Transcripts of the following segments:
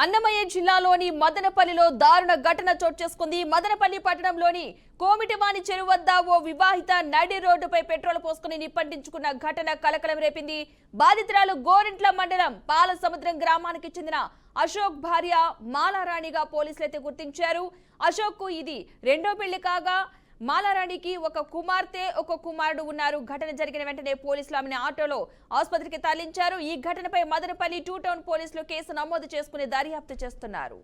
అన్నమయ్య జిల్లాలోని మదనపల్లిలో దారుణ ఘటన చోటు చేసుకుంది. మదనపల్లి పట్టణంలోని కోమిటివాని చెరువు వద్ద ఓ వివాహిత నడి రోడ్డుపై పెట్రోల్ పోసుకుని నిప్పంటించుకున్న ఘటన కలకలం రేపింది. బాధితురాలు గోరింట్ల మండలం పాలసముద్రం గ్రామానికి చెందిన అశోక్ భార్య మాలారాణిగా పోలీసులైతే గుర్తించారు. అశోక్ కు ఇది రెండో పెళ్లి కాగా మాలారాణికి ఒక కుమార్తె ఒక కుమారుడు ఉన్నారు. ఘటన జరిగిన వెంటనే పోలీసులు ఆమెను ఆటోలో ఆసుపత్రికి తరలించారు. ఈ ఘటనపై మదనపల్లి 2 టౌన్ పోలీసులు కేసు నమోదు చేసుకుని దర్యాప్తు చేస్తున్నారు.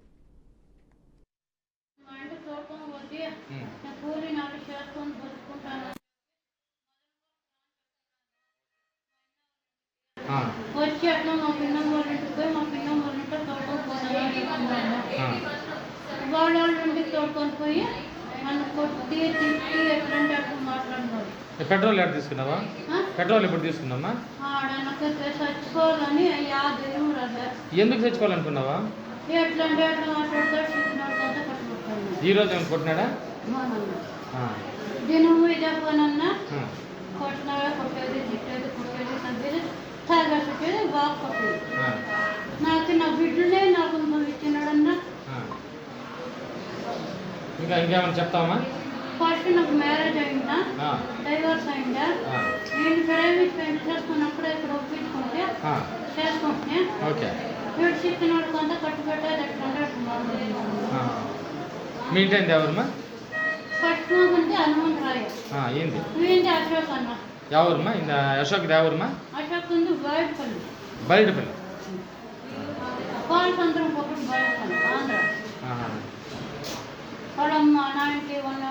పెట్రోల్ ఎక్కడ తీసుకున్నావా? పెట్రోల్ ఎప్పుడు తీసుకున్నామా? ఎందుకు తెచ్చుకోవాలనుకున్నావా? ఈ రోజు ఏమైనా కొట్టినాడా? నాకు నా బిడ్డలే నాకు ఇచ్చినాడన్నా. ఇంకేమైనా చెప్తావా? ఫస్ట్ నాకు మ్యారేజ్ అయిందా, డైవర్స్ అయిందా, నేను ప్రైవేట్ పెళ్లి చేసుకున్నప్పుడు ఇక్కడ ఒప్పించుకుంటే చేసుకుంటే వీడు చిక్కినోడు కొంత కట్టు పెట్టేది ఎట్లా మీ ఇంటి ఎవరమ్మా? ఫస్ట్ అంటే హనుమంతరాయ ఏంది ఏంటి అశోక్ అన్న. ఎవరమ్మా? అశోక్ ఎవరమ్మా? అశోక్ ఉంది బయటపల్లి. బయటపల్లి పాలసంద్రం ఒకటి బయటపల్లి ఆంధ్ర. వాళ్ళమ్మ నాయనకి వాళ్ళ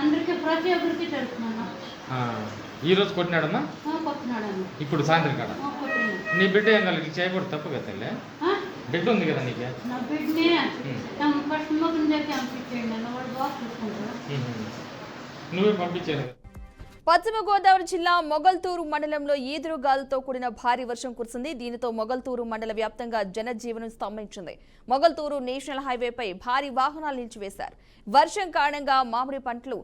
అందరికీ ప్రతి ఒక్కరికి తెలుసుకున్నా. ఈ రోజు కొట్టినాడమ్మా? కొట్టినాడమ్మా. ఇప్పుడు సాయంత్రం కాడ నీ బిడ్డ ఏం కలిగి చేయకూడదు, తప్పు కదా తల్లి? బిడ్డ ఉంది కదా నీకు? నా బిడ్డనే ఫస్ట్ మొక్కని దగ్గర పంపించేయండి అన్న, వాడు బాగా చూసుకుంటాడు. నువ్వే పంపించాను. పశ్చిమ గోదావరి జిల్లా మొగల్తూరు మండలంలో ఈదురుగాలులతో కూడిన భారీ వర్షం కురిసింది. దీనితో మొగల్తూరు మండల వ్యాప్తంగా జనజీవనం స్తంభించింది. మొగల్తూరు నేషనల్ హైవేపై భారీ వాహనాలు నిలిచివేశారు. వర్షం కారణంగా మామిడి పంటలు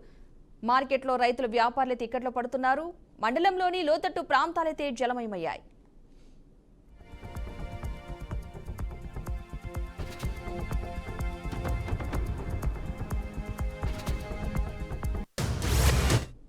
మార్కెట్లో రైతులు వ్యాపారులు ఇక్కట్లు పడుతున్నారు. మండలంలోని లోతట్టు ప్రాంతాలైతే జలమయమయ్యాయి.